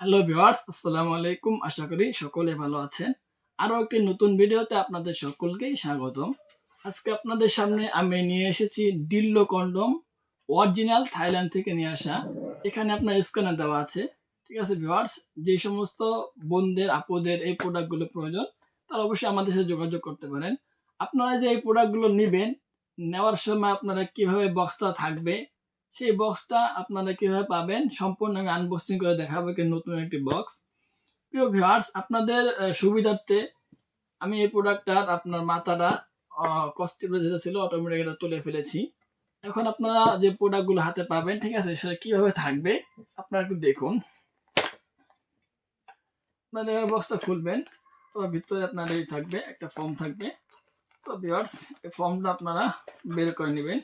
Hello viewers, আসসালামু আলাইকুম। আশা করি সকলে ভালো আছেন। আরও একটি নতুন ভিডিওতে আপনাদের সকলকেই স্বাগতম। আজকে আপনাদের সামনে আমি নিয়ে এসেছি ডিল্লো কন্ডম, অরিজিনাল থাইল্যান্ড থেকে নিয়ে আসা। এখানে আপনার স্ক্যানার দেওয়া আছে। ঠিক আছে ভিউয়ার্স, যে সমস্ত বোনদের আপুদের এই প্রোডাক্টগুলো প্রয়োজন তারা অবশ্যই আমাদের সাথে যোগাযোগ করতে পারেন। আপনারা যে এই প্রোডাক্টগুলো নেবেন, নেওয়ার সময় আপনারা কিভাবে বক্সটা থাকবে, সেই বক্সটা আপনারা কিভাবে পাবেন সম্পূর্ণ আমি আনবক্সিং করে দেখাবো নতুন একটি বক্স। প্রিয় ভিউয়ার্স, আপনাদের সুবিধার্থে আমি এই প্রোডাক্টটার আপনার মাথাটা কস্টিপে যেটা ছিল অটোমেটিক এটা তুলে ফেলেছি। এখন আপনারা যে প্রোডাক্টগুলো হাতে পাবেন, ঠিক আছে, সেটা কিভাবে থাকবে আপনারা একটু দেখুন। আপনারা বক্সটা খুলবেন, তো ভিতরে আপনার এই থাকবে একটা ফর্ম থাকবে। সো ভিউয়ার্স, এই ফর্মটা আপনারা বের করে নেবেন।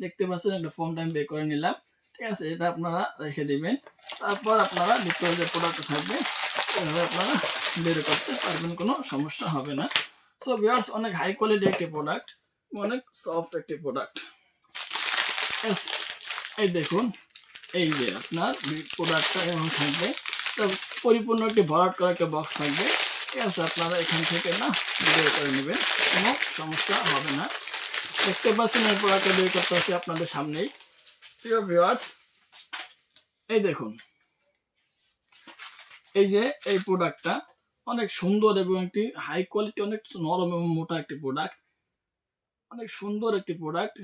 দেখতে পাচ্ছেন একটা ফর্মটা আমি বের করে নিলাম। ঠিক আছে, এটা আপনারা রেখে দিবেন। তারপর আপনারা ভিতরে যে প্রোডাক্টটা থাকবে এভাবে আপনারা বের করতে পারবেন, কোনো সমস্যা হবে না। সো ভিউয়ার্স, অনেক হাই কোয়ালিটি একটি প্রোডাক্ট, অনেক সফট একটি প্রোডাক্ট। এই দেখুন, এই যে আপনার প্রোডাক্টটা এমন থাকবে। তো পরিপূর্ণ একটি ভরাট করা একটা বক্স থাকবে। ঠিক আছে, আপনারা এখান থেকে না বের করে নেবেন, কোনো সমস্যা হবে না। দেখতে পাচ্ছেন এই প্রোডাক্টটা বের করতে হচ্ছে আপনাদের সামনেই। প্রিয় ভিউয়ার্স, এই দেখুন, এই যে এই প্রোডাক্টটা অনেক সুন্দর এবং একটি হাই কোয়ালিটি, অনেক নরম এবং মোটা একটি প্রোডাক্ট, অনেক সুন্দর একটি প্রোডাক্ট।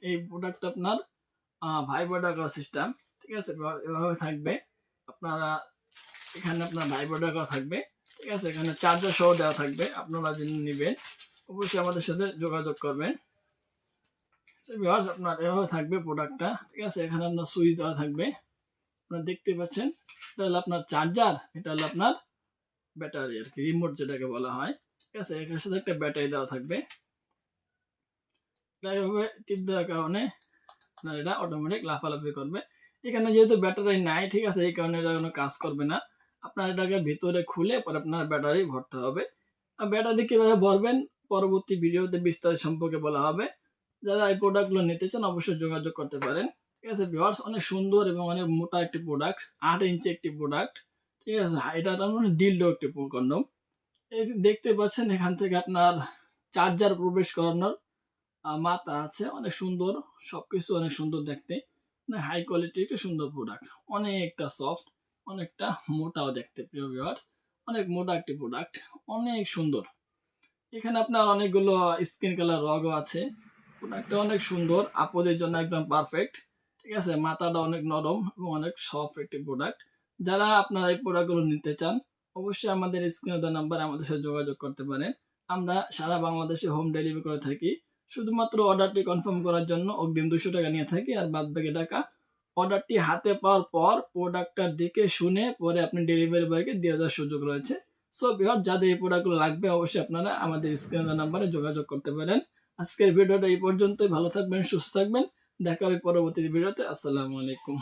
এই প্রোডাক্টটা আপনার ভাইব্রেটর করা সিস্টেম। ঠিক আছে, এভাবে থাকবে। আপনারা এখানে আপনার ভাইব্রেটর করা থাকবে। ঠিক আছে, এখানে চার্জার সহ দেওয়া থাকবে। আপনারা যিনি নেবেন অবশ্যই আমাদের সাথে যোগাযোগ করবেন। আপনার এভাবে থাকবে প্রোডাক্টটা। ঠিক আছে, এখানে আপনার সুইচ দেওয়া থাকবে। আপনারা দেখতে পাচ্ছেন, এটা হলো আপনার চার্জার, এটা হলো আপনার ব্যাটারি আর কি, রিমোট যেটাকে বলা হয়। ঠিক আছে, এখানে সাথে একটা ব্যাটারি দেওয়া থাকবে। এইভাবে টিপ দেওয়ার কারণে আপনার এটা অটোমেটিক লাফালাফি করবে। এখানে যেহেতু ব্যাটারি নাই, ঠিক আছে, এই কারণে এটা কোনো কাজ করবে না। আপনার এটাকে ভিতরে খুলে পরে আপনার ব্যাটারি ভরতে হবে। আর ব্যাটারি কীভাবে ভরবেন পরবর্তী ভিডিওতে বিস্তারিত সম্পর্কে বলা হবে। যারা এই প্রোডাক্টগুলো নিতে চান অবশ্যই যোগাযোগ করতে পারেন। ঠিক আছে ভিউয়ার্স, অনেক সুন্দর এবং অনেক মোটা একটি প্রোডাক্ট, 8 ইঞ্চি একটি প্রোডাক্ট। ঠিক আছে, এটা মানে ডিল্ডো একটি কন্ডম। এই দেখতে পাচ্ছেন, এখান থেকে আপনার চার্জার প্রবেশ করানোর মাথা আছে, অনেক সুন্দর, সবকিছু অনেক সুন্দর দেখতে, হাই কোয়ালিটি একটা সুন্দর প্রোডাক্ট, অনেকটা সফট, অনেকটা মোটাও দেখতে। প্রিয় ভিউয়ার্স, অনেক মোটা একটি প্রোডাক্ট, অনেক সুন্দর। এখানে আপনার অনেকগুলো স্কিন কালার রগও আছে। প্রোডাক্টটা অনেক সুন্দর, আপদের জন্য একদম পারফেক্ট। ঠিক আছে, মাথাটা অনেক নরম এবং অনেক সফট একটি প্রোডাক্ট। যারা আপনারা এই প্রোডাক্টগুলো নিতে চান অবশ্যই আমাদের স্ক্রিনে দেওয়া নাম্বারে আমাদের সাথে যোগাযোগ করতে পারেন। আমরা সারা বাংলাদেশে হোম ডেলিভারি করে থাকি। শুধুমাত্র অর্ডারটি কনফার্ম করার জন্য অগ্রিম 200 টাকা নিয়ে থাকি, আর বাদবাকি টাকা অর্ডারটি হাতে পাওয়ার পর প্রোডাক্টটা দেখে শুনে পরে আপনি ডেলিভারি বয়কে দিয়ে দেওয়ার সুযোগ রয়েছে। সো ভিউয়ার, যাদের এই প্রোডাক্টগুলো লাগবে অবশ্যই আপনারা আমাদের স্ক্রিনে দেওয়া নাম্বারে যোগাযোগ করতে পারেন। আজকের ভিডিওটা এই পর্যন্তই। ভালো থাকবেন, সুস্থ থাকবেন। দেখা হবে পরবর্তী ভিডিওতে। আসসালামু আলাইকুম।